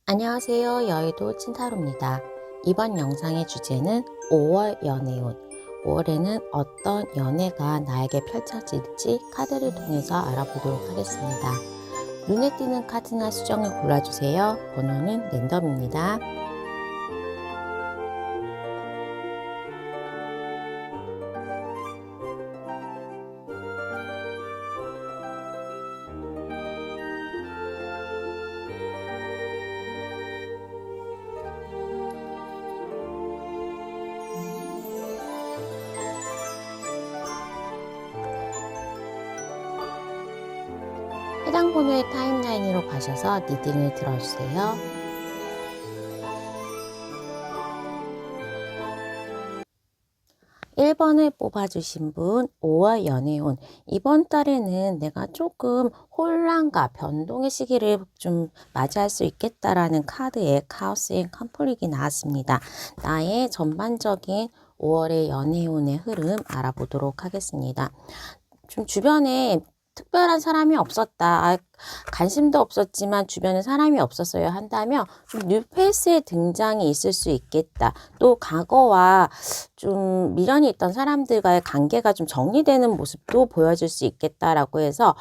안녕하세요. 여의도 찐타로입니다. 이번 영상의 주제는 5월 연애운. 5월에는 어떤 연애가 나에게 펼쳐질지 카드를 통해서 알아보도록 하겠습니다. 눈에 띄는 카드나 수정을 골라주세요. 번호는 랜덤입니다. 해당 번호의 타임라인으로 가셔서 리딩을 들어주세요. 1번을 뽑아주신 분, 5월 연애운. 이번 달에는 내가 조금 혼란과 변동의 시기를 좀 맞이할 수 있겠다라는 카드에 카오스 앤 컴플릿이 나왔습니다. 나의 전반적인 5월의 연애운의 흐름 알아보도록 하겠습니다. 좀 주변에 특별한 사람이 없었다. 관심도 없었지만 주변에 사람이 없었어요 한다면 좀 뉴페이스의 등장이 있을 수 있겠다. 또 과거와 좀 미련이 있던 사람들과의 관계가 좀 정리되는 모습도 보여줄 수 있겠다라고 해서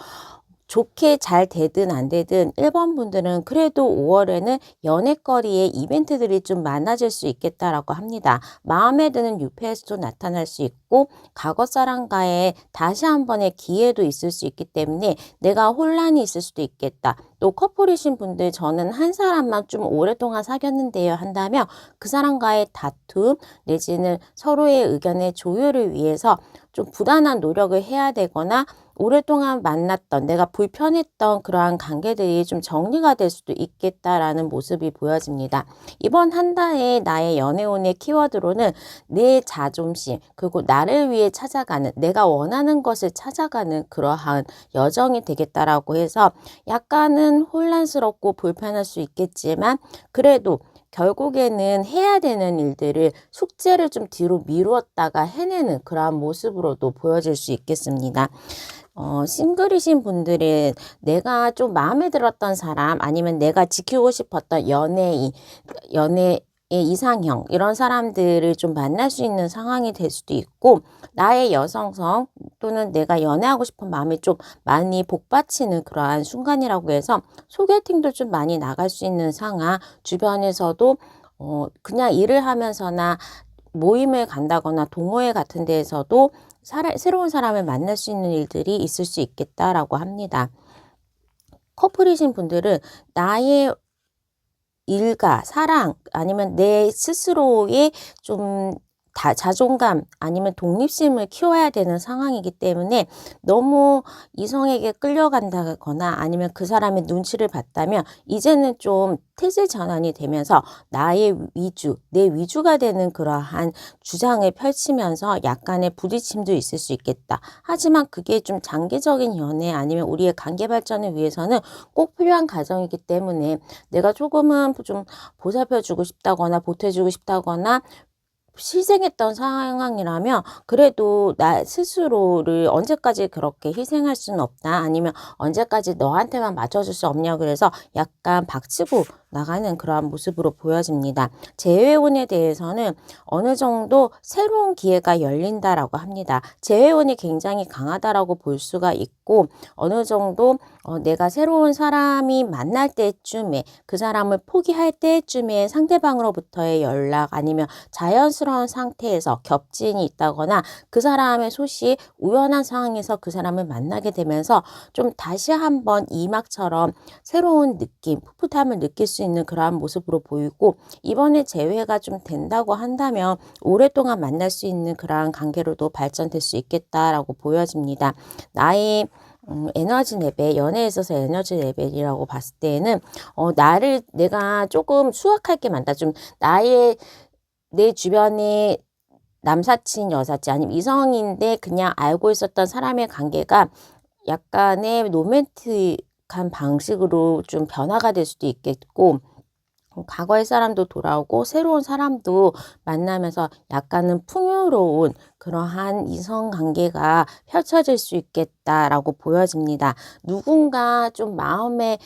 좋게 잘 되든 안 되든 1번 분들은 그래도 5월에는 연애거리의 이벤트들이 좀 많아질 수 있겠다라고 합니다. 마음에 드는 뉴페이스도 나타날 수 있고 과거 사람과의 다시 한 번의 기회도 있을 수 있기 때문에 내가 혼란이 있을 수도 있겠다. 또 커플이신 분들 저는 한 사람만 좀 오랫동안 사귀었는데요 한다면 그 사람과의 다툼 내지는 서로의 의견의 조율을 위해서 좀 부단한 노력을 해야 되거나 오랫동안 만났던 내가 불편했던 그러한 관계들이 좀 정리가 될 수도 있겠다라는 모습이 보여집니다. 이번 한 달에 나의 연애운의 키워드로는 내 자존심 그리고 나를 위해 찾아가는 내가 원하는 것을 찾아가는 그러한 여정이 되겠다라고 해서 약간은 혼란스럽고 불편할 수 있겠지만 그래도 결국에는 해야 되는 일들을 숙제를 좀 뒤로 미루었다가 해내는 그러한 모습으로도 보여질 수 있겠습니다. 싱글이신 분들은 내가 좀 마음에 들었던 사람 아니면 내가 지키고 싶었던 연예의 이상형 이런 사람들을 좀 만날 수 있는 상황이 될 수도 있고 나의 여성성 또는 내가 연애하고 싶은 마음이 좀 많이 복받치는 그러한 순간이라고 해서 소개팅도 좀 많이 나갈 수 있는 상황 주변에서도 그냥 일을 하면서나 모임을 간다거나 동호회 같은 데에서도 새로운 사람을 만날 수 있는 일들이 있을 수 있겠다라고 합니다. 커플이신 분들은 나의 일과 사랑 아니면 내 스스로의 좀 자존감 아니면 독립심을 키워야 되는 상황이기 때문에 너무 이성에게 끌려간다거나 아니면 그 사람의 눈치를 봤다면 이제는 좀 태세 전환이 되면서 나의 위주, 내 위주가 되는 그러한 주장을 펼치면서 약간의 부딪힘도 있을 수 있겠다. 하지만 그게 좀 장기적인 연애 아니면 우리의 관계 발전을 위해서는 꼭 필요한 과정이기 때문에 내가 조금은 좀 보살펴주고 싶다거나 보태주고 싶다거나 희생했던 상황이라면 그래도 나 스스로를 언제까지 그렇게 희생할 수는 없다. 아니면 언제까지 너한테만 맞춰줄 수 없냐. 그래서 약간 박치고 나가는 그러한 모습으로 보여집니다. 재회운에 대해서는 어느 정도 새로운 기회가 열린다라고 합니다. 재회운이 굉장히 강하다라고 볼 수가 있고 어느 정도 내가 새로운 사람이 만날 때쯤에 그 사람을 포기할 때쯤에 상대방으로부터의 연락 아니면 자연스러운 상태에서 겹진이 있다거나 그 사람의 소식 우연한 상황에서 그 사람을 만나게 되면서 좀 다시 한번 이막처럼 새로운 느낌, 풋풋함을 느낄 수 있는 그러한 모습으로 보이고 이번에 재회가 좀 된다고 한다면 오랫동안 만날 수 있는 그러한 관계로도 발전될 수 있겠다라고 보여집니다. 나의 에너지 레벨, 연애에 있어서 에너지 레벨이라고 봤을 때에는 내가 조금 수확할 게 많다. 좀 내 주변에 남사친, 여사친 아니면 이성인데 그냥 알고 있었던 사람의 관계가 약간의 로맨틱한 방식으로 좀 변화가 될 수도 있겠고 과거의 사람도 돌아오고 새로운 사람도 만나면서 약간은 풍요로운 그러한 이성관계가 펼쳐질 수 있겠다라고 보여집니다. 누군가 좀 마음에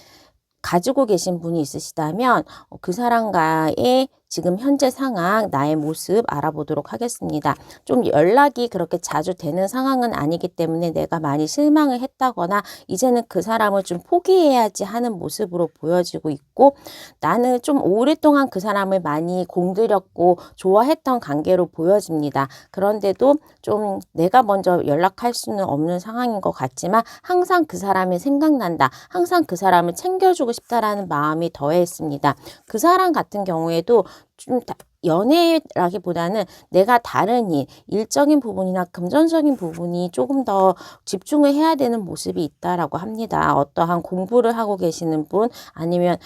가지고 계신 분이 있으시다면 그 사람과의 지금 현재 상황, 나의 모습 알아보도록 하겠습니다. 좀 연락이 그렇게 자주 되는 상황은 아니기 때문에 내가 많이 실망을 했다거나 이제는 그 사람을 좀 포기해야지 하는 모습으로 보여지고 있고, 나는 좀 오랫동안 그 사람을 많이 공들였고 좋아했던 관계로 보여집니다. 그런데도 좀 내가 먼저 연락할 수는 없는 상황인 것 같지만 항상 그 사람이 생각난다. 항상 그 사람을 챙겨주고 싶다라는 마음이 더했습니다. 그 사람 같은 경우에도 좀 연애라기보다는 내가 다른 일적인 부분이나 금전적인 부분이 조금 더 집중을 해야 되는 모습이 있다라고 합니다. 어떠한 공부를 하고 계시는 분, 아니면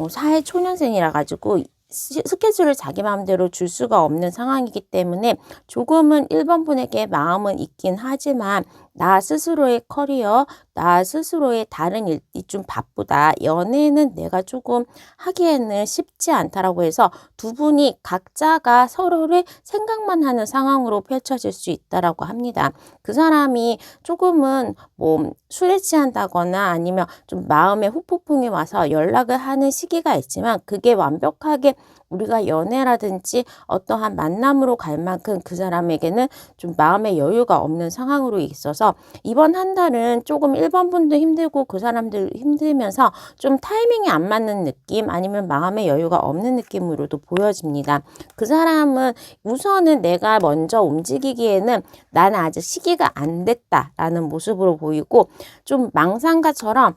사회초년생이라 가지고 스케줄을 자기 마음대로 줄 수가 없는 상황이기 때문에 조금은 1번 분에게 마음은 있긴 하지만 나 스스로의 커리어, 나 스스로의 다른 일이 좀 바쁘다. 연애는 내가 조금 하기에는 쉽지 않다라고 해서 두 분이 각자가 서로를 생각만 하는 상황으로 펼쳐질 수 있다라고 합니다. 그 사람이 조금은 뭐 술에 취한다거나 아니면 좀 마음에 후폭풍이 와서 연락을 하는 시기가 있지만 그게 완벽하게 우리가 연애라든지 어떠한 만남으로 갈 만큼 그 사람에게는 좀 마음의 여유가 없는 상황으로 있어서 이번 한 달은 조금 1번 분도 힘들고 그 사람들 힘들면서 좀 타이밍이 안 맞는 느낌, 아니면 마음의 여유가 없는 느낌으로도 보여집니다. 그 사람은 우선은 내가 먼저 움직이기에는 나는 아직 시기가 안 됐다라는 모습으로 보이고, 좀 망상가처럼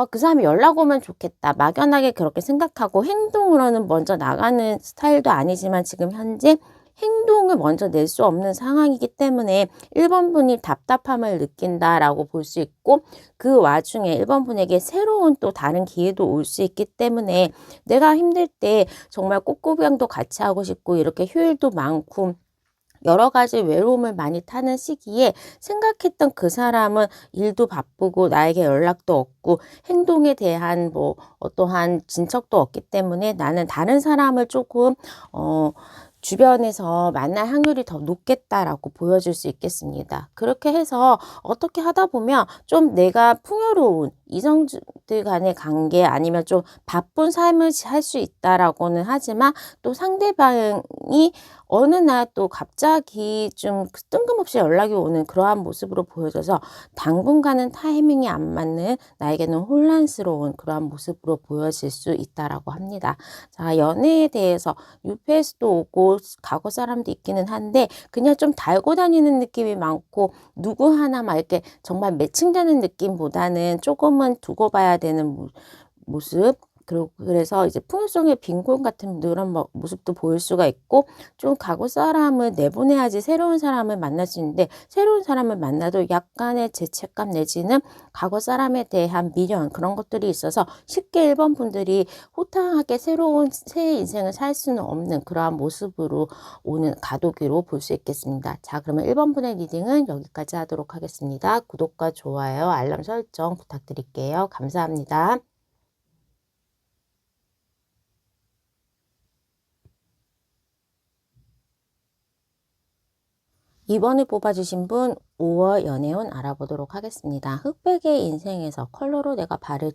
그 사람이 연락 오면 좋겠다. 막연하게 그렇게 생각하고 행동으로는 먼저 나가는 스타일도 아니지만 지금 현재 행동을 먼저 낼 수 없는 상황이기 때문에 1번 분이 답답함을 느낀다라고 볼 수 있고, 그 와중에 1번 분에게 새로운 또 다른 기회도 올 수 있기 때문에 내가 힘들 때 정말 꽃구경도 같이 하고 싶고 이렇게 휴일도 많고 여러 가지 외로움을 많이 타는 시기에 생각했던 그 사람은 일도 바쁘고 나에게 연락도 없고 행동에 대한 뭐 어떠한 진척도 없기 때문에 나는 다른 사람을 조금 주변에서 만날 확률이 더 높겠다라고 보여줄 수 있겠습니다. 그렇게 해서 어떻게 하다 보면 좀 내가 풍요로운 이성들 간의 관계, 아니면 좀 바쁜 삶을 할 수 있다라고는 하지만 또 상대방이 어느 날 또 갑자기 좀 뜬금없이 연락이 오는 그러한 모습으로 보여져서 당분간은 타이밍이 안 맞는, 나에게는 혼란스러운 그러한 모습으로 보여질 수 있다라고 합니다. 자, 연애에 대해서 뉴페이스도 오고 과거 사람도 있기는 한데 그냥 좀 달고 다니는 느낌이 많고 누구 하나 막 이렇게 정말 매칭되는 느낌보다는 조금은 두고 봐야 되는 모습, 그래서 이제 풍요성의 빈곤 같은 그런 모습도 보일 수가 있고, 좀 과거 사람을 내보내야지 새로운 사람을 만날 수 있는데 새로운 사람을 만나도 약간의 죄책감 내지는 과거 사람에 대한 미련, 그런 것들이 있어서 쉽게 1번 분들이 호탕하게 새로운 새 인생을 살 수는 없는 그러한 모습으로 오는 가도기로 볼 수 있겠습니다. 자, 그러면 1번 분의 리딩은 여기까지 하도록 하겠습니다. 구독과 좋아요, 알람 설정 부탁드릴게요. 감사합니다. 2번을 뽑아주신 분 5월 연애운 알아보도록 하겠습니다. 흑백의 인생에서 컬러로 내가 발을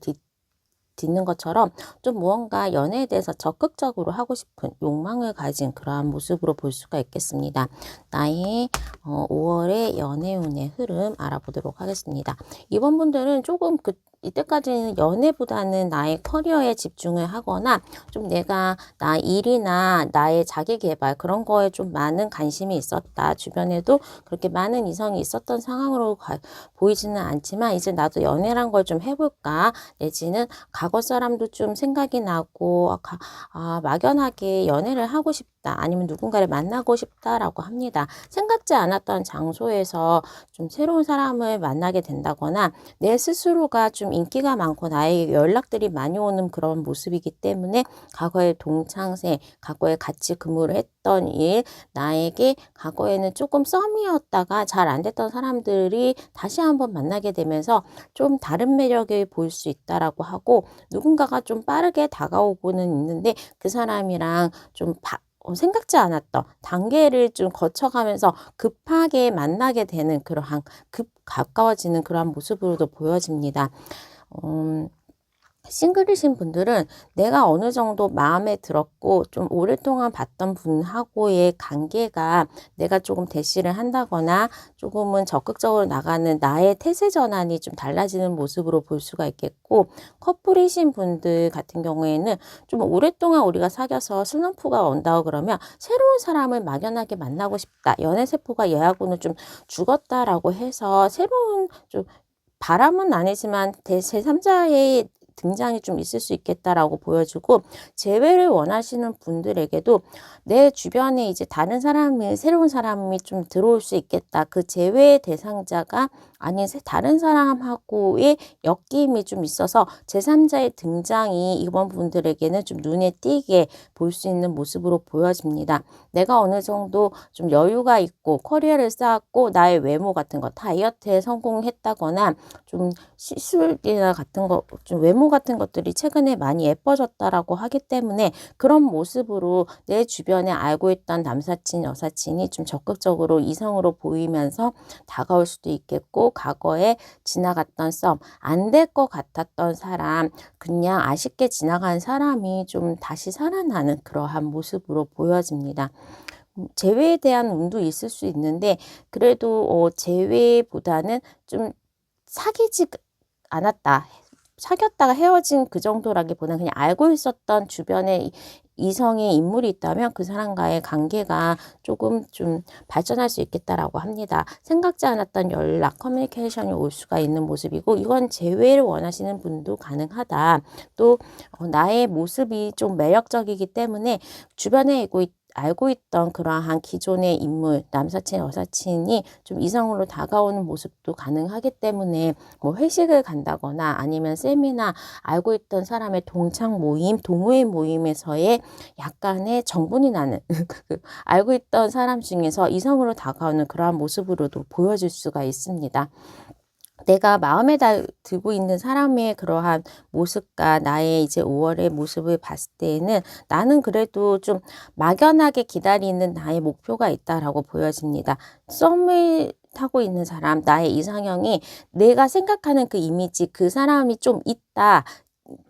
딛는 것처럼 좀 무언가 연애에 대해서 적극적으로 하고 싶은 욕망을 가진 그러한 모습으로 볼 수가 있겠습니다. 나의 5월의 연애운의 흐름 알아보도록 하겠습니다. 이번 분들은 조금 이때까지는 연애보다는 나의 커리어에 집중을 하거나 좀 내가 나 일이나 나의 자기 개발 그런 거에 좀 많은 관심이 있었다. 주변에도 그렇게 많은 이성이 있었던 상황으로 보이지는 않지만 이제 나도 연애란 걸 좀 해볼까, 내지는 과거 사람도 좀 생각이 나고 막연하게 연애를 하고 싶다, 아니면 누군가를 만나고 싶다라고 합니다. 생각지 않았던 장소에서 좀 새로운 사람을 만나게 된다거나 내 스스로가 좀 인기가 많고 나에게 연락들이 많이 오는 그런 모습이기 때문에 과거의 동창생, 과거에 같이 근무를 했던 일, 나에게 과거에는 조금 썸이었다가 잘 안 됐던 사람들이 다시 한번 만나게 되면서 좀 다른 매력을 보일 수 있다라고 하고, 누군가가 좀 빠르게 다가오고는 있는데 그 사람이랑 좀 생각지 않았던 단계를 좀 거쳐가면서 급하게 만나게 되는 그러한 가까워지는 그러한 모습으로도 보여집니다. 싱글이신 분들은 내가 어느 정도 마음에 들었고 좀 오랫동안 봤던 분하고의 관계가 내가 조금 대시를 한다거나 조금은 적극적으로 나가는 나의 태세 전환이 좀 달라지는 모습으로 볼 수가 있겠고, 커플이신 분들 같은 경우에는 좀 오랫동안 우리가 사귀어서 슬럼프가 온다고 그러면 새로운 사람을 막연하게 만나고 싶다. 연애 세포가 얘하고는 좀 죽었다라고 해서 새로운 좀 바람은 아니지만 제3자의 등장이 좀 있을 수 있겠다라고 보여지고, 재회를 원하시는 분들에게도 내 주변에 이제 다른 사람이 새로운 사람이 좀 들어올 수 있겠다. 그 재회의 대상자가 아닌 다른 사람하고의 엮임이 좀 있어서 제3자의 등장이 이번 분들에게는 좀 눈에 띄게 볼 수 있는 모습으로 보여집니다. 내가 어느 정도 좀 여유가 있고 커리어를 쌓았고 나의 외모 같은 거 다이어트에 성공했다거나 좀 시술이나 같은 거 좀 외모 같은 것들이 최근에 많이 예뻐졌다라고 하기 때문에 그런 모습으로 내 주변에 알고 있던 남사친, 여사친이 좀 적극적으로 이성으로 보이면서 다가올 수도 있겠고, 과거에 지나갔던 썸, 안 될 것 같았던 사람, 그냥 아쉽게 지나간 사람이 좀 다시 살아나는 그러한 모습으로 보여집니다. 재회에 대한 운도 있을 수 있는데, 그래도 재회보다는 좀 사귀지 않았다. 사귀었다가 헤어진 그 정도라기보다는 그냥 알고 있었던 주변에 이성의 인물이 있다면 그 사람과의 관계가 조금 좀 발전할 수 있겠다라고 합니다. 생각지 않았던 연락, 커뮤니케이션이 올 수가 있는 모습이고, 이건 재회를 원하시는 분도 가능하다. 또 나의 모습이 좀 매력적이기 때문에 주변에 알고 있던 그러한 기존의 인물, 남사친, 여사친이 좀 이성으로 다가오는 모습도 가능하기 때문에 뭐 회식을 간다거나 아니면 세미나, 알고 있던 사람의 동창 모임, 동호회 모임에서의 약간의 정분이 나는 알고 있던 사람 중에서 이성으로 다가오는 그러한 모습으로도 보여질 수가 있습니다. 내가 마음에 들고 있는 사람의 그러한 모습과 나의 이제 5월의 모습을 봤을 때에는 나는 그래도 좀 막연하게 기다리는 나의 목표가 있다라고 보여집니다. 썸을 타고 있는 사람, 나의 이상형이 내가 생각하는 그 이미지, 그 사람이 좀 있다.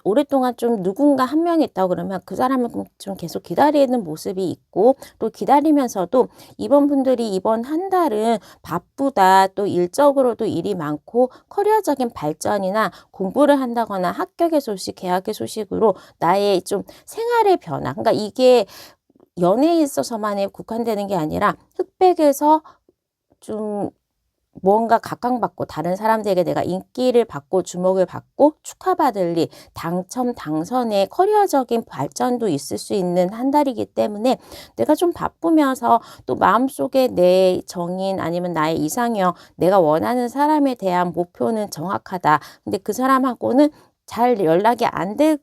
오랫동안 좀 누군가 한 명이 있다고 그러면 그 사람을 좀 계속 기다리는 모습이 있고, 또 기다리면서도 이번 분들이 이번 한 달은 바쁘다, 또 일적으로도 일이 많고 커리어적인 발전이나 공부를 한다거나 합격의 소식, 계약의 소식으로 나의 좀 생활의 변화, 그러니까 이게 연애에 있어서만에 국한되는 게 아니라 흑백에서 좀 무언가 각광받고 다른 사람들에게 내가 인기를 받고 주목을 받고 축하받을 일, 당첨, 당선의 커리어적인 발전도 있을 수 있는 한 달이기 때문에 내가 좀 바쁘면서 또 마음속에 내 정인 아니면 나의 이상형, 내가 원하는 사람에 대한 목표는 정확하다. 근데 그 사람하고는 잘 연락이 안 되기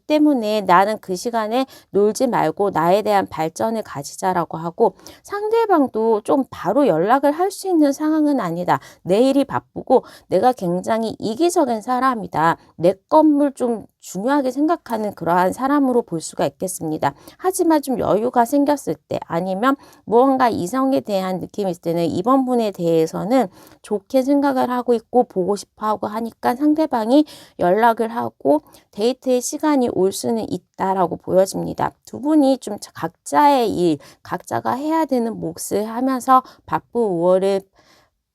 때문에 나는 그 시간에 놀지 말고 나에 대한 발전을 가지자라고 하고, 상대방도 좀 바로 연락을 할 수 있는 상황은 아니다. 내일이 바쁘고 내가 굉장히 이기적인 사람이다. 내 것을 좀 중요하게 생각하는 그러한 사람으로 볼 수가 있겠습니다. 하지만 좀 여유가 생겼을 때 아니면 무언가 이성에 대한 느낌이 있을 때는 이번 분에 대해서는 좋게 생각을 하고 있고 보고 싶어 하고 하니까 상대방이 연락을 하고 데이트의 시간이 올 수는 있다라고 보여집니다. 두 분이 좀 각자의 일, 각자가 해야 되는 몫을 하면서 바쁜 5월을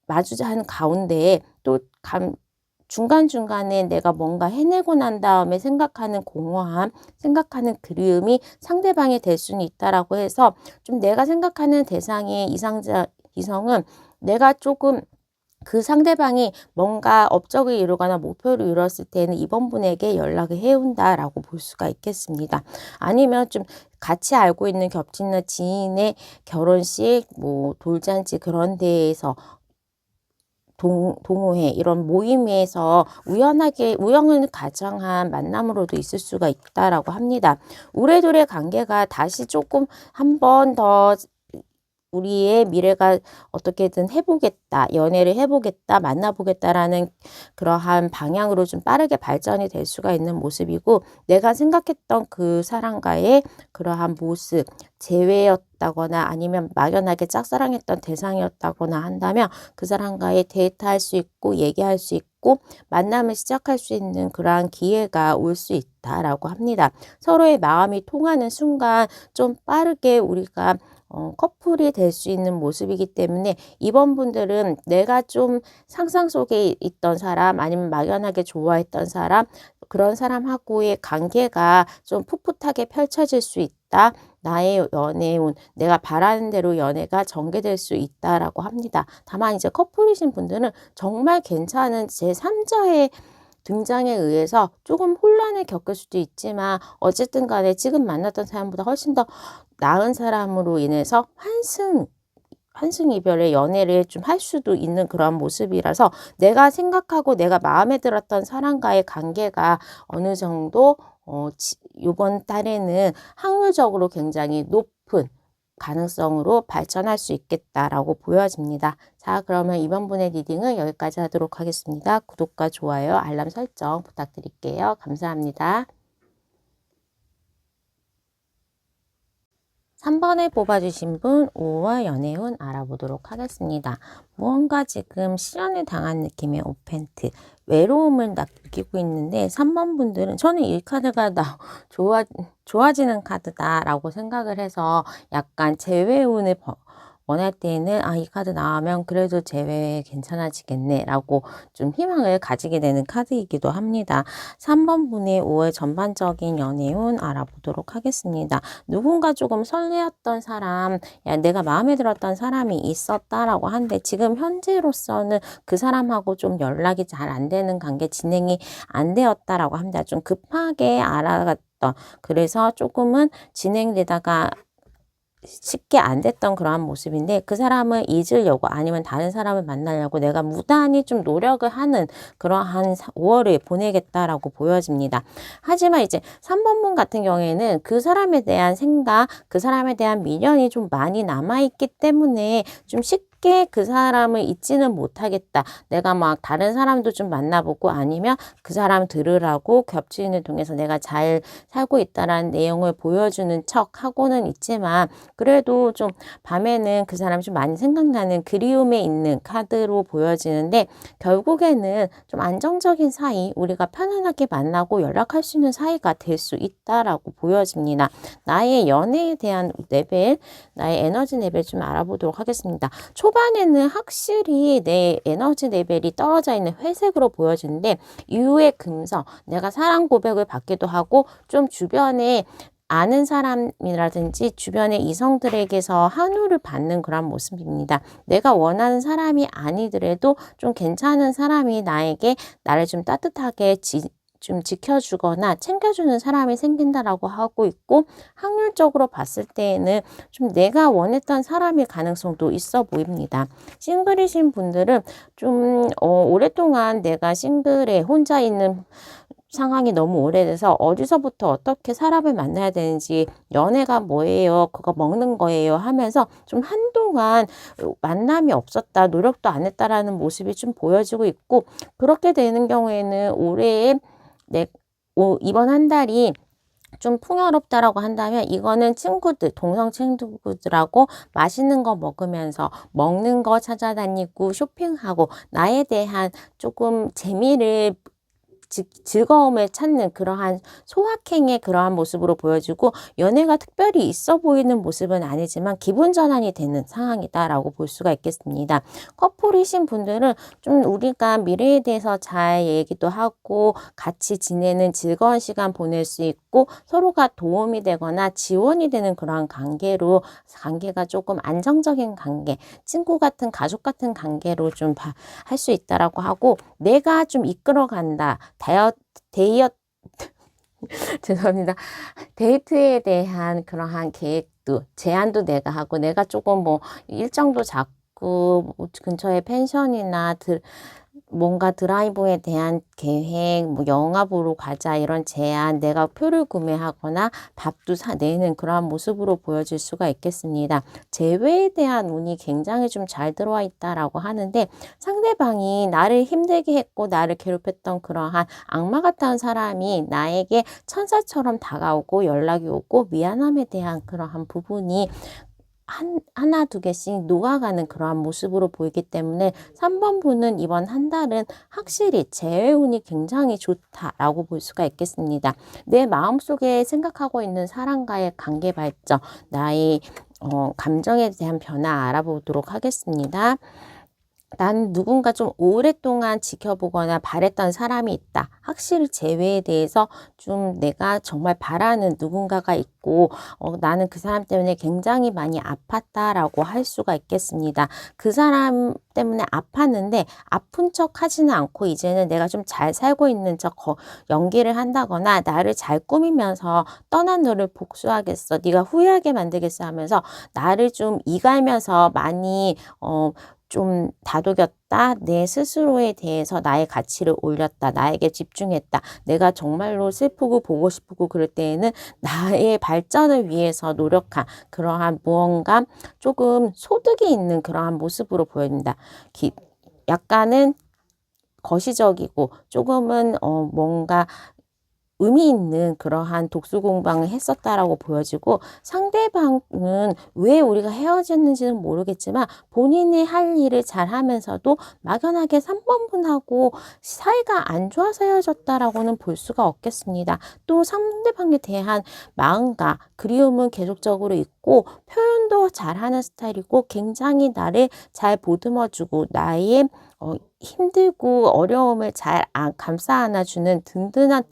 마주하는 가운데에 또 중간중간에 내가 뭔가 해내고 난 다음에 생각하는 공허함, 생각하는 그리움이 상대방이 될 수는 있다라고 해서, 좀 내가 생각하는 대상의 이성은 내가 조금 그 상대방이 뭔가 업적을 이루거나 목표를 이뤘을 때는 이번 분에게 연락을 해온다라고 볼 수가 있겠습니다. 아니면 좀 같이 알고 있는 겹치는 지인의 결혼식, 뭐 돌잔치 그런 데에서 동호회 이런 모임에서 우연을 가장한 만남으로도 있을 수가 있다라고 합니다. 우레돌의 관계가 다시 조금 한 번 더 우리의 미래가 어떻게든 해보겠다, 연애를 해보겠다, 만나보겠다라는 그러한 방향으로 좀 빠르게 발전이 될 수가 있는 모습이고, 내가 생각했던 그 사람과의 그러한 모습, 재회였다거나 아니면 막연하게 짝사랑했던 대상이었다거나 한다면 그 사람과의 데이트할 수 있고 얘기할 수 있고 있고 만남을 시작할 수 있는 그러한 기회가 올 수 있다라고 합니다. 서로의 마음이 통하는 순간 좀 빠르게 우리가 커플이 될 수 있는 모습이기 때문에 이번 분들은 내가 좀 상상 속에 있던 사람 아니면 막연하게 좋아했던 사람 그런 사람하고의 관계가 좀 풋풋하게 펼쳐질 수 있다. 나의 연애운 내가 바라는 대로 연애가 전개될 수 있다라고 합니다. 다만 이제 커플이신 분들은 정말 괜찮은 제3자의 등장에 의해서 조금 혼란을 겪을 수도 있지만 어쨌든 간에 지금 만났던 사람보다 훨씬 더 나은 사람으로 인해서 환승이별의 연애를 좀 할 수도 있는 그런 모습이라서 내가 생각하고 내가 마음에 들었던 사람과의 관계가 어느 정도 이번 달에는 확률적으로 굉장히 높은 가능성으로 발전할 수 있겠다라고 보여집니다. 자, 그러면 이번 분의 리딩은 여기까지 하도록 하겠습니다. 구독과 좋아요, 알람 설정 부탁드릴게요. 감사합니다. 3번에 뽑아주신 분 5월 연애운 알아보도록 하겠습니다. 무언가 지금 실현을 당한 느낌의 오펜트, 외로움을 느끼고 있는데 3번 분들은 저는 이 카드가 좋아지는 카드다라고 생각을 해서 약간 재회운을 원할 때에는 이 카드 나오면 그래도 재회 괜찮아지겠네 라고 좀 희망을 가지게 되는 카드이기도 합니다. 3번 분의 5월 전반적인 연애운 알아보도록 하겠습니다. 누군가 조금 설레었던 사람, 내가 마음에 들었던 사람이 있었다라고 하는데 지금 현재로서는 그 사람하고 좀 연락이 잘 안 되는 관계 진행이 안 되었다라고 합니다. 좀 급하게 알아갔던 그래서 조금은 진행되다가 쉽게 안 됐던 그러한 모습인데 그 사람을 잊으려고 아니면 다른 사람을 만나려고 내가 무단히 좀 노력을 하는 그러한 5월을 보내겠다라고 보여집니다. 하지만 이제 3번 분 같은 경우에는 그 사람에 대한 생각, 그 사람에 대한 미련이 좀 많이 남아있기 때문에 좀 쉽게 그 사람을 잊지는 못하겠다. 내가 막 다른 사람도 좀 만나보고 아니면 그 사람 들으라고 겹치는 통해서 내가 잘 살고 있다라는 내용을 보여주는 척 하고는 있지만 그래도 좀 밤에는 그 사람이 좀 많이 생각나는 그리움에 있는 카드로 보여지는데 결국에는 좀 안정적인 사이, 우리가 편안하게 만나고 연락할 수 있는 사이가 될 수 있다라고 보여집니다. 나의 연애에 대한 레벨, 나의 에너지 레벨 좀 알아보도록 하겠습니다. 초반에는 확실히 내 에너지 레벨이 떨어져 있는 회색으로 보여지는데 이후에 금성, 내가 사랑 고백을 받기도 하고 좀 주변에 아는 사람이라든지 주변의 이성들에게서 한우를 받는 그런 모습입니다. 내가 원하는 사람이 아니더라도 좀 괜찮은 사람이 나를 좀 따뜻하게 좀 지켜주거나 챙겨주는 사람이 생긴다라고 하고 있고 확률적으로 봤을 때에는 좀 내가 원했던 사람일 가능성도 있어 보입니다. 싱글이신 분들은 좀 오랫동안 내가 싱글에 혼자 있는 상황이 너무 오래돼서 어디서부터 어떻게 사람을 만나야 되는지 연애가 뭐예요? 그거 먹는 거예요? 하면서 좀 한동안 만남이 없었다, 노력도 안 했다라는 모습이 좀 보여지고 있고 그렇게 되는 경우에는 올해에 이번 한 달이 좀 풍요롭다라고 한다면 이거는 친구들, 동성 친구들하고 맛있는 거 먹으면서 먹는 거 찾아다니고 쇼핑하고 나에 대한 조금 재미를 즐거움을 찾는 그러한 소확행의 그러한 모습으로 보여지고 연애가 특별히 있어 보이는 모습은 아니지만 기분 전환이 되는 상황이다라고 볼 수가 있겠습니다. 커플이신 분들은 좀 우리가 미래에 대해서 잘 얘기도 하고 같이 지내는 즐거운 시간 보낼 수 있고 서로가 도움이 되거나 지원이 되는 그러한 관계가 조금 안정적인 관계, 친구 같은 가족 같은 관계로 좀 할 수 있다라고 하고 내가 좀 이끌어간다. 죄송합니다. 데이트에 대한 그러한 계획도, 제안도 내가 하고, 내가 조금 일정도 잡고, 근처에 펜션이나 뭔가 드라이브에 대한 계획, 영화 보러 가자 이런 제안, 내가 표를 구매하거나 밥도 내는 그러한 모습으로 보여질 수가 있겠습니다. 재회에 대한 운이 굉장히 좀 잘 들어와 있다라고 하는데 상대방이 나를 힘들게 했고 나를 괴롭혔던 그러한 악마 같은 사람이 나에게 천사처럼 다가오고 연락이 오고 미안함에 대한 그러한 부분이 하나 두 개씩 녹아가는 그러한 모습으로 보이기 때문에 3번 분은 이번 한 달은 확실히 재회운이 굉장히 좋다라고 볼 수가 있겠습니다. 내 마음속에 생각하고 있는 사람과의 관계 발전, 나의 감정에 대한 변화 알아보도록 하겠습니다. 난 누군가 좀 오랫동안 지켜보거나 바랬던 사람이 있다. 확실히 재회에 대해서 좀 내가 정말 바라는 누군가가 있고 나는 그 사람 때문에 굉장히 많이 아팠다라고 할 수가 있겠습니다. 그 사람 때문에 아팠는데 아픈 척 하지는 않고 이제는 내가 좀 잘 살고 있는 척 연기를 한다거나 나를 잘 꾸미면서 떠난 너를 복수하겠어. 네가 후회하게 만들겠어 하면서 나를 좀 이갈면서 많이 좀 다독였다. 내 스스로에 대해서 나의 가치를 올렸다. 나에게 집중했다. 내가 정말로 슬프고 보고 싶고 그럴 때에는 나의 발전을 위해서 노력한 그러한 무언가 조금 소득이 있는 그러한 모습으로 보입니다. 약간은 거시적이고 조금은 뭔가 의미 있는 그러한 독수 공방을 했었다라고 보여지고, 상대방은 왜 우리가 헤어졌는지는 모르겠지만 본인이 할 일을 잘 하면서도 막연하게 3번 분하고 사이가 안 좋아서 헤어졌다라고는 볼 수가 없겠습니다. 또 상대방에 대한 마음과 그리움은 계속적으로 있고 표현도 잘하는 스타일이고 굉장히 나를 잘 보듬어주고 나의 힘들고 어려움을 잘 감싸 안아주는 든든한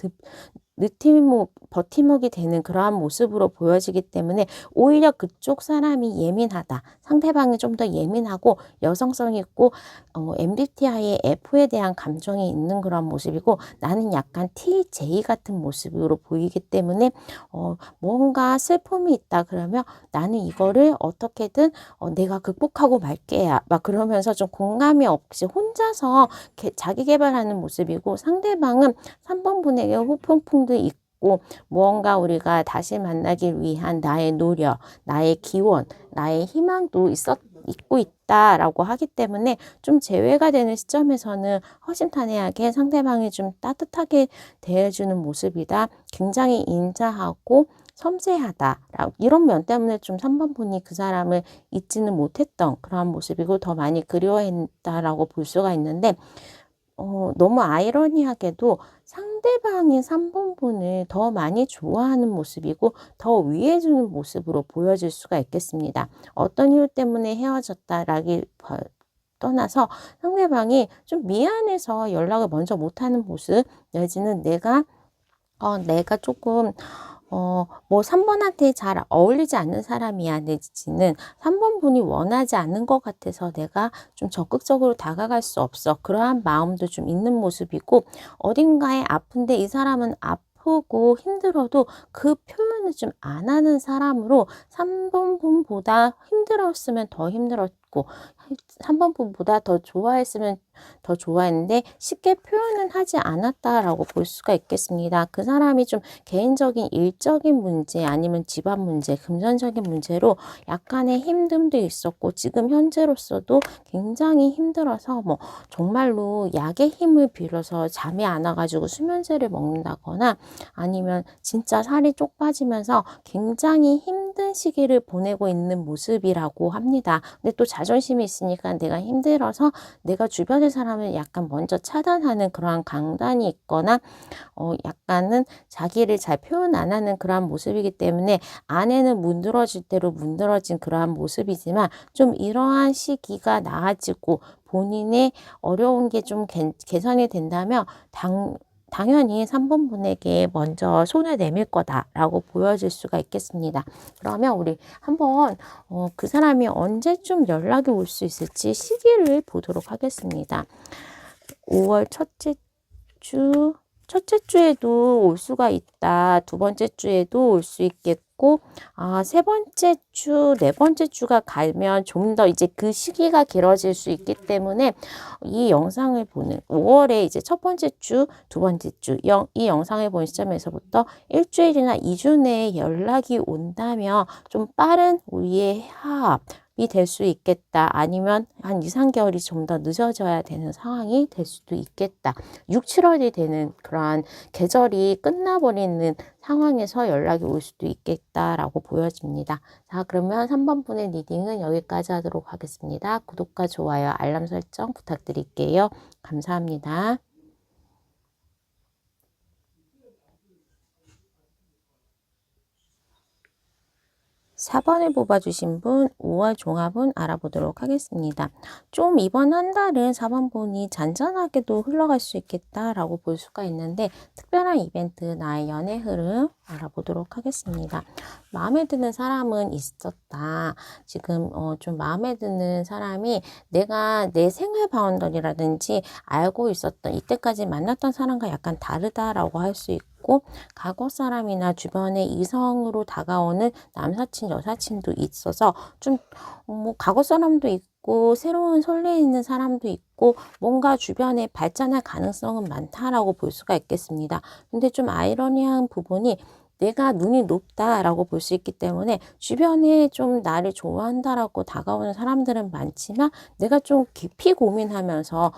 버팀목이 되는 그러한 모습으로 보여지기 때문에 오히려 그쪽 사람이 예민하다. 상대방이 좀 더 예민하고 여성성이 있고 MBTI의 F에 대한 감정이 있는 그런 모습이고, 나는 약간 TJ 같은 모습으로 보이기 때문에 뭔가 슬픔이 있다 그러면 나는 이거를 어떻게든 내가 극복하고 말게야 막 그러면서 좀 공감이 없이 혼자서 자기 개발하는 모습이고, 상대방은 3번 분에게 후폭풍도 있고 무언가 우리가 다시 만나기 위한 나의 노력, 나의 기원, 나의 희망도 있고 있다라고 하기 때문에 좀 재회가 되는 시점에서는 허심탄회하게 상대방이 좀 따뜻하게 대해주는 모습이다. 굉장히 인자하고 섬세하다. 이런 면 때문에 좀 3번 분이 그 사람을 잊지는 못했던 그런 모습이고 더 많이 그리워했다라고 볼 수가 있는데, 너무 아이러니하게도 상대방인 3번 분을 더 많이 좋아하는 모습이고 더 위해주는 모습으로 보여질 수가 있겠습니다. 어떤 이유 때문에 헤어졌다라기 떠나서 상대방이 좀 미안해서 연락을 먼저 못하는 모습, 내지는 내가 조금 뭐 3번한테 잘 어울리지 않는 사람이야, 내지는 3번 분이 원하지 않는 것 같아서 내가 좀 적극적으로 다가갈 수 없어. 그러한 마음도 좀 있는 모습이고, 어딘가에 아픈데 이 사람은 아프고 힘들어도 그 표현을 좀 안 하는 사람으로 3번 분보다 힘들었으면 더 힘들었고 3번 분보다 더 좋아했으면 더 좋아했는데 쉽게 표현은 하지 않았다라고 볼 수가 있겠습니다. 그 사람이 좀 개인적인 일적인 문제 아니면 집안 문제, 금전적인 문제로 약간의 힘듦도 있었고 지금 현재로서도 굉장히 힘들어서 뭐 정말로 약의 힘을 빌어서 잠이 안 와가지고 수면제를 먹는다거나 아니면 진짜 살이 쪽 빠지면서 굉장히 힘든 시기를 보내고 있는 모습이라고 합니다. 근데 또 자존심이 있으니까 내가 힘들어서 내가 주변의 사람을 약간 먼저 차단하는 그러한 강단이 있거나 약간은 자기를 잘 표현 안 하는 그러한 모습이기 때문에 안에는 문드러질 대로 문드러진 그러한 모습이지만, 좀 이러한 시기가 나아지고 본인의 어려운 게 좀 개선이 된다면 당연히 3번 분에게 먼저 손을 내밀 거다라고 보여질 수가 있겠습니다. 그러면 우리 한번 그 사람이 언제쯤 연락이 올 수 있을지 시기를 보도록 하겠습니다. 5월 첫째 주에도 올 수가 있다. 두 번째 주에도 올 수 있겠고, 세 번째 주, 네 번째 주가 가면 좀 더 이제 그 시기가 길어질 수 있기 때문에 이 영상을 보는 5월에 이제 첫 번째 주, 두 번째 주, 이 영상을 본 시점에서부터 일주일이나 2주 내에 연락이 온다면 좀 빠른 우리의 화합, 될 수 있겠다. 아니면 한 2, 3개월이 좀 더 늦어져야 되는 상황이 될 수도 있겠다. 6, 7월이 되는 그러한 계절이 끝나버리는 상황에서 연락이 올 수도 있겠다라고 보여집니다. 자, 그러면 3번 분의 리딩은 여기까지 하도록 하겠습니다. 구독과 좋아요, 알람 설정 부탁드릴게요. 감사합니다. 4번을 뽑아주신 분 5월 종합은 알아보도록 하겠습니다. 좀 이번 한 달은 4번 분이 잔잔하게도 흘러갈 수 있겠다라고 볼 수가 있는데 특별한 이벤트, 나의 연애 흐름 알아보도록 하겠습니다. 마음에 드는 사람은 있었다. 지금 좀 마음에 드는 사람이 내가 내 생활 바운더리라든지 알고 있었던 이때까지 만났던 사람과 약간 다르다라고 할 수 있고 과거 사람이나 주변의 이성으로 다가오는 남사친, 여사친도 있어서 좀 뭐 과거 사람도 있고 새로운 설레이는 사람도 있고 뭔가 주변에 발전할 가능성은 많다라고 볼 수가 있겠습니다. 근데 좀 아이러니한 부분이 내가 눈이 높다라고 볼 수 있기 때문에 주변에 좀 나를 좋아한다라고 다가오는 사람들은 많지만 내가 좀 깊이 고민하면서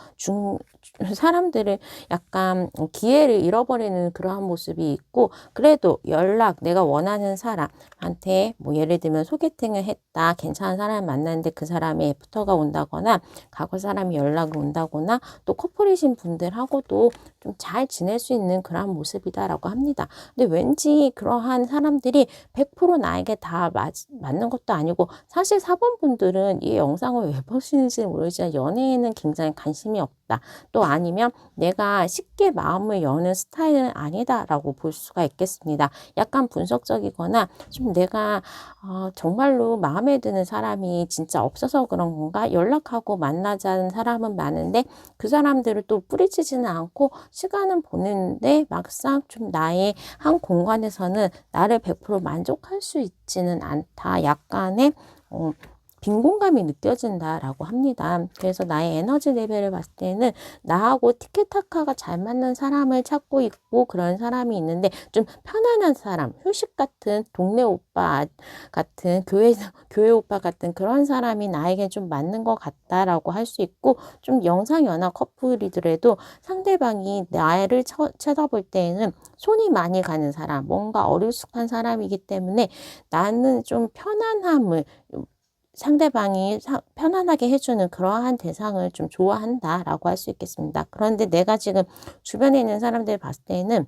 사람들을 약간 기회를 잃어버리는 그러한 모습이 있고 그래도 연락, 내가 원하는 사람한테 뭐 예를 들면 소개팅을 했다. 괜찮은 사람을 만났는데 그 사람이 애프터가 온다거나 과거 사람이 연락이 온다거나 또 커플이신 분들하고도 좀 잘 지낼 수 있는 그런 모습이다라고 합니다. 근데 왠지 그러한 사람들이 100% 나에게 다 맞는 것도 아니고 사실 4번 분들은 이 영상을 왜 보시는지 모르지만 연애에는 굉장히 관심이 없다. 또 아니면 내가 쉽게 마음을 여는 스타일은 아니다라고 볼 수가 있겠습니다. 약간 분석적이거나 좀 내가 정말로 마음에 드는 사람이 진짜 없어서 그런 건가? 연락하고 만나자는 사람은 많은데 그 사람들을 또 뿌리치지는 않고 시간은 보내는데 막상 좀 나의 한 공간에서는 나를 100% 만족할 수 있지는 않다. 약간의 빈 공감이 느껴진다라고 합니다. 그래서 나의 에너지 레벨을 봤을 때는 나하고 티키타카가 잘 맞는 사람을 찾고 있고 그런 사람이 있는데 좀 편안한 사람, 휴식 같은 동네 오빠 같은 교회 오빠 같은 그런 사람이 나에게 좀 맞는 것 같다라고 할 수 있고 좀 영상연하 커플이더라도 상대방이 나를 쳐다볼 때에는 손이 많이 가는 사람, 뭔가 어리숙한 사람이기 때문에 나는 좀 편안함을 상대방이 편안하게 해주는 그러한 대상을 좀 좋아한다라고 할 수 있겠습니다. 그런데 내가 지금 주변에 있는 사람들 봤을 때는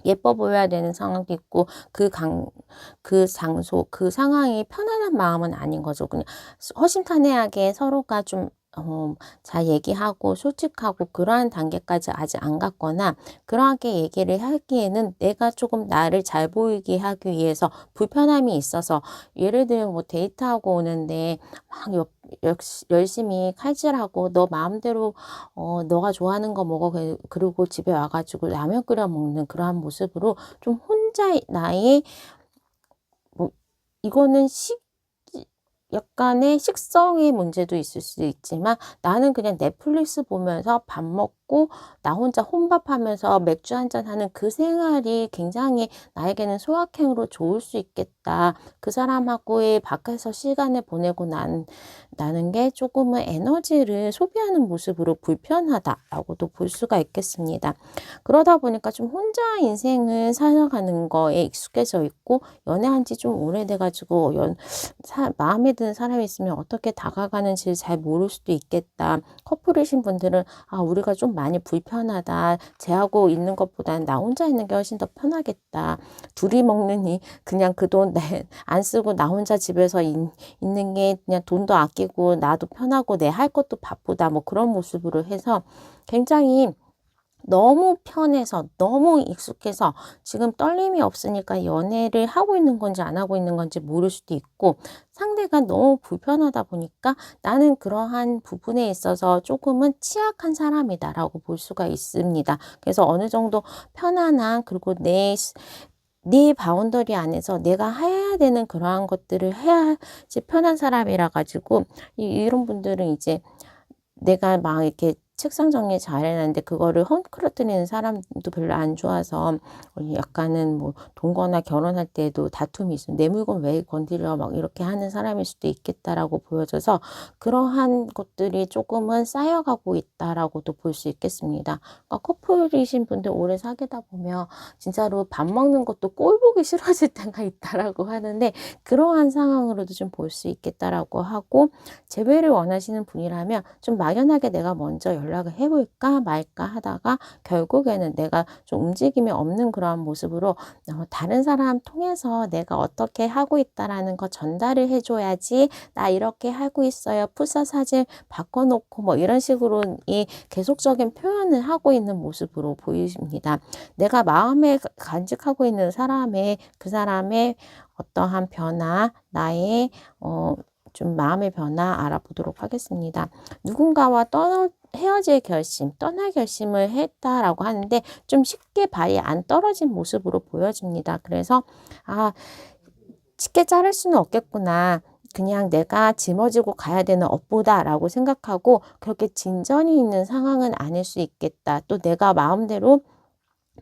예뻐 보여야 되는 상황도 있고 그 장소, 그 상황이 편안한 마음은 아닌 거죠. 그냥 허심탄회하게 서로가 좀 잘 얘기하고 솔직하고 그러한 단계까지 아직 안 갔거나 그러하게 얘기를 하기에는 내가 조금 나를 잘 보이게 하기 위해서 불편함이 있어서 예를 들면 뭐 데이트하고 오는데 막 열심히 칼질하고 너 마음대로 너가 좋아하는 거 먹어 그리고 집에 와가지고 라면 끓여 먹는 그러한 모습으로 좀 혼자 나의 뭐 이거는 약간의 식성의 문제도 있을 수도 있지만 나는 그냥 넷플릭스 보면서 밥 먹고 나 혼자 혼밥하면서 맥주 한잔 하는 그 생활이 굉장히 나에게는 소확행으로 좋을 수 있겠다. 그 사람하고의 밖에서 시간을 보내고 나는 게 조금은 에너지를 소비하는 모습으로 불편하다라고도 볼 수가 있겠습니다. 그러다 보니까 좀 혼자 인생을 살아가는 거에 익숙해져 있고 연애한 지 좀 오래돼가지고 마음에 드는 사람이 있으면 어떻게 다가가는지 잘 모를 수도 있겠다. 커플이신 분들은 우리가 좀 많이 불편하다. 쟤하고 있는 것보다는 나 혼자 있는 게 훨씬 더 편하겠다. 둘이 먹느니 그냥 그 돈 안 쓰고 나 혼자 집에서 있는 게 그냥 돈도 아끼고 나도 편하고 내 할 것도 바쁘다. 뭐 그런 모습으로 해서 굉장히 너무 편해서 너무 익숙해서 지금 떨림이 없으니까 연애를 하고 있는 건지 안 하고 있는 건지 모를 수도 있고 상대가 너무 불편하다 보니까 나는 그러한 부분에 있어서 조금은 취약한 사람이다라고 볼 수가 있습니다. 그래서 어느 정도 편안한 그리고 네 바운더리 안에서 내가 해야 되는 그러한 것들을 해야지 편한 사람이라 가지고 이런 분들은 이제 내가 막 이렇게 책상 정리 잘 해놨는데 그거를 헝클어뜨리는 사람도 별로 안 좋아서 약간은 뭐 동거나 결혼할 때도 다툼이 있으면 내 물건 왜 건드려 막 이렇게 하는 사람일 수도 있겠다라고 보여져서 그러한 것들이 조금은 쌓여가고 있다라고도 볼 수 있겠습니다. 그러니까 커플이신 분들 오래 사귀다 보면 진짜로 밥 먹는 것도 꼴 보기 싫어질 때가 있다라고 하는데 그러한 상황으로도 좀 볼 수 있겠다라고 하고 재회를 원하시는 분이라면 좀 막연하게 내가 먼저 연락을 해볼까 말까 하다가 결국에는 내가 좀 움직임이 없는 그러한 모습으로 다른 사람 통해서 내가 어떻게 하고 있다라는 거 전달을 해줘야지 나 이렇게 하고 있어요. 푸사 사진 바꿔놓고 뭐 이런 식으로 이 계속적인 표현을 하고 있는 모습으로 보입니다. 내가 마음에 간직하고 있는 사람의 그 사람의 어떠한 변화, 나의 좀 마음의 변화 알아보도록 하겠습니다. 누군가와 헤어질 결심, 떠날 결심을 했다라고 하는데 좀 쉽게 발이 안 떨어진 모습으로 보여집니다. 그래서 쉽게 자를 수는 없겠구나. 그냥 내가 짊어지고 가야 되는 업보다라고 생각하고 그렇게 진전이 있는 상황은 아닐 수 있겠다. 또 내가 마음대로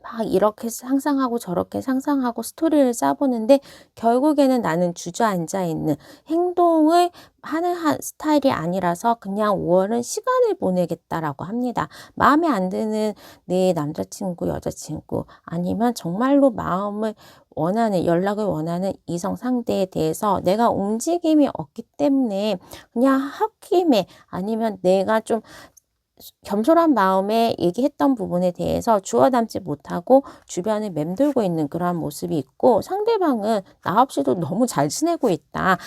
막 이렇게 상상하고 저렇게 상상하고 스토리를 짜보는데 결국에는 나는 주저앉아 있는 행동을 하는 스타일이 아니라서 그냥 5월은 시간을 보내겠다라고 합니다. 마음에 안 드는 내 남자친구, 여자친구 아니면 정말로 마음을 원하는 연락을 원하는 이성 상대에 대해서 내가 움직임이 없기 때문에 그냥 홧김에 아니면 내가 좀 겸손한 마음에 얘기했던 부분에 대해서 주워 담지 못하고 주변을 맴돌고 있는 그러한 모습이 있고 상대방은 나 없이도 너무 잘 지내고 있다.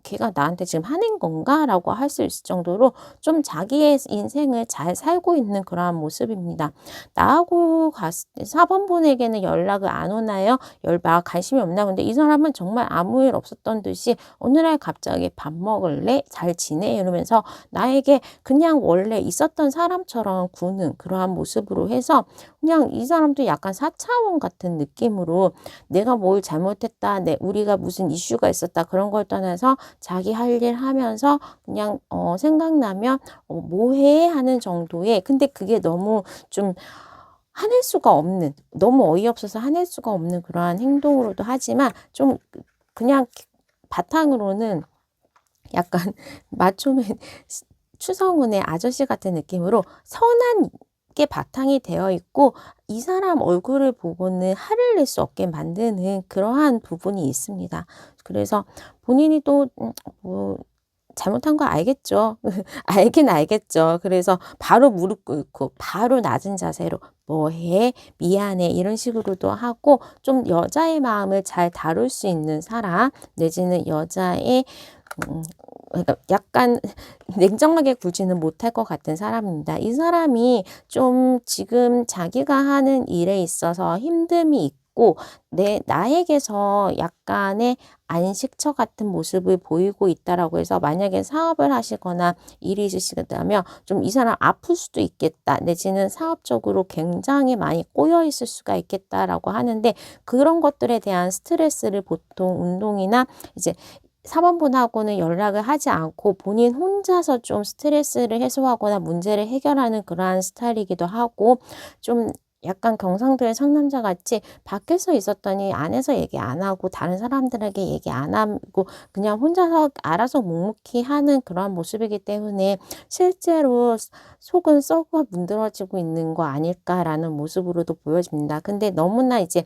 걔가 나한테 지금 화낸 건가? 라고 할 수 있을 정도로 좀 자기의 인생을 잘 살고 있는 그러한 모습입니다. 나하고 4번분에게는 연락을 안 오나요? 관심이 없나? 근데 이 사람은 정말 아무 일 없었던 듯이 어느 날 갑자기 밥 먹을래? 잘 지내? 이러면서 나에게 그냥 원래 있었던 사람처럼 구는 그러한 모습으로 해서 그냥 이 사람도 약간 4차원 같은 느낌으로 내가 뭘 잘못했다, 우리가 무슨 이슈가 있었다 그런 걸 떠나서 자기 할 일 하면서 그냥 생각나면 뭐해? 하는 정도의 근데 그게 너무 좀 화낼 수가 없는 너무 어이없어서 화낼 수가 없는 그러한 행동으로도 하지만 좀 그냥 바탕으로는 약간 마초맨 추성훈의 아저씨 같은 느낌으로 선한 게 바탕이 되어 있고 이 사람 얼굴을 보고는 화를 낼 수 없게 만드는 그러한 부분이 있습니다. 그래서 본인이 또 뭐 잘못한 거 알겠죠. 알긴 알겠죠. 그래서 바로 무릎 꿇고 바로 낮은 자세로 뭐해? 미안해. 이런 식으로도 하고 좀 여자의 마음을 잘 다룰 수 있는 사람 내지는 여자의 그러니까 약간 냉정하게 굴지는 못할 것 같은 사람입니다. 이 사람이 좀 지금 자기가 하는 일에 있어서 힘듦이 있고 나에게서 약간의 안식처 같은 모습을 보이고 있다라고 해서 만약에 사업을 하시거나 일이 있으시다면 좀 이 사람 아플 수도 있겠다. 내지는 사업적으로 굉장히 많이 꼬여 있을 수가 있겠다라고 하는데 그런 것들에 대한 스트레스를 보통 운동이나 이제 4번분하고는 연락을 하지 않고 본인 혼자서 좀 스트레스를 해소하거나 문제를 해결하는 그러한 스타일이기도 하고 좀 약간 경상도의 상남자 같이 밖에서 있었더니 안에서 얘기 안 하고 다른 사람들에게 얘기 안 하고 그냥 혼자서 알아서 묵묵히 하는 그런 모습이기 때문에 실제로 속은 썩어 문드러지고 있는 거 아닐까라는 모습으로도 보여집니다. 근데 너무나 이제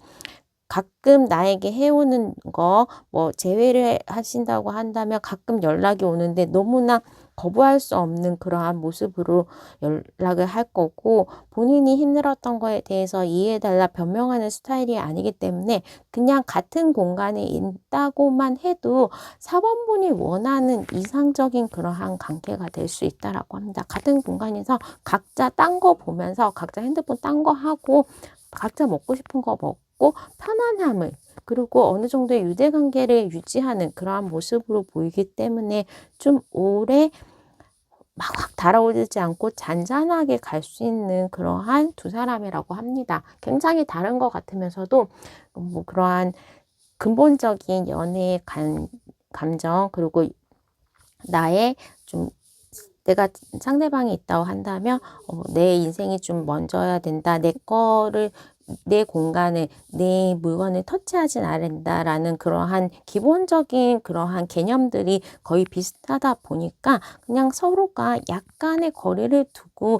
가끔 나에게 해오는 거, 뭐, 재회를 하신다고 한다면 가끔 연락이 오는데 너무나 거부할 수 없는 그러한 모습으로 연락을 할 거고, 본인이 힘들었던 거에 대해서 이해해달라 변명하는 스타일이 아니기 때문에 그냥 같은 공간에 있다고만 해도 4번분이 원하는 이상적인 그러한 관계가 될 수 있다라고 합니다. 같은 공간에서 각자 딴 거 보면서 각자 핸드폰 딴 거 하고 각자 먹고 싶은 거 먹고 편안함을 그리고 어느 정도의 유대관계를 유지하는 그러한 모습으로 보이기 때문에 좀 오래 막 확 달아오르지 않고 잔잔하게 갈 수 있는 그러한 두 사람이라고 합니다. 굉장히 다른 것 같으면서도 뭐 그러한 근본적인 연애의 감정 그리고 나의 좀 내가 상대방이 있다고 한다면 내 인생이 좀 먼저야 된다. 내 거를 내 공간을 내 물건을 터치하진 않는다라는 그러한 기본적인 그러한 개념들이 거의 비슷하다 보니까 그냥 서로가 약간의 거리를 두고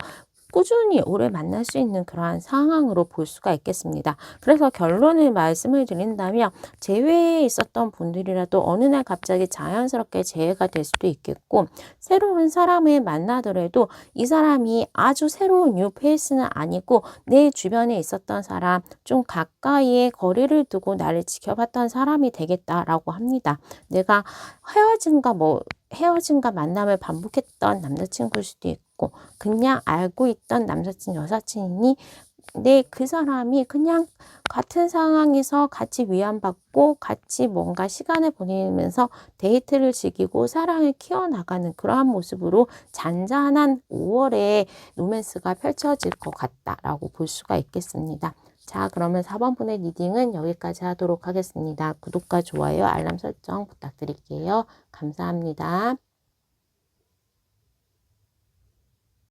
꾸준히 오래 만날 수 있는 그러한 상황으로 볼 수가 있겠습니다. 그래서 결론을 말씀을 드린다면 재회에 있었던 분들이라도 어느 날 갑자기 자연스럽게 재회가 될 수도 있겠고 새로운 사람을 만나더라도 이 사람이 아주 새로운 뉴 페이스는 아니고 내 주변에 있었던 사람 좀 가까이에 거리를 두고 나를 지켜봤던 사람이 되겠다라고 합니다. 내가 헤어짐과 만남을 반복했던 남자친구일 수도 있고 그냥 알고 있던 남사친, 여사친이니 그 사람이 그냥 같은 상황에서 같이 위안받고 같이 뭔가 시간을 보내면서 데이트를 즐기고 사랑을 키워나가는 그러한 모습으로 잔잔한 5월의 로맨스가 펼쳐질 것 같다라고 볼 수가 있겠습니다. 자, 그러면 4번 분의 리딩은 여기까지 하도록 하겠습니다. 구독과 좋아요, 알람 설정 부탁드릴게요. 감사합니다.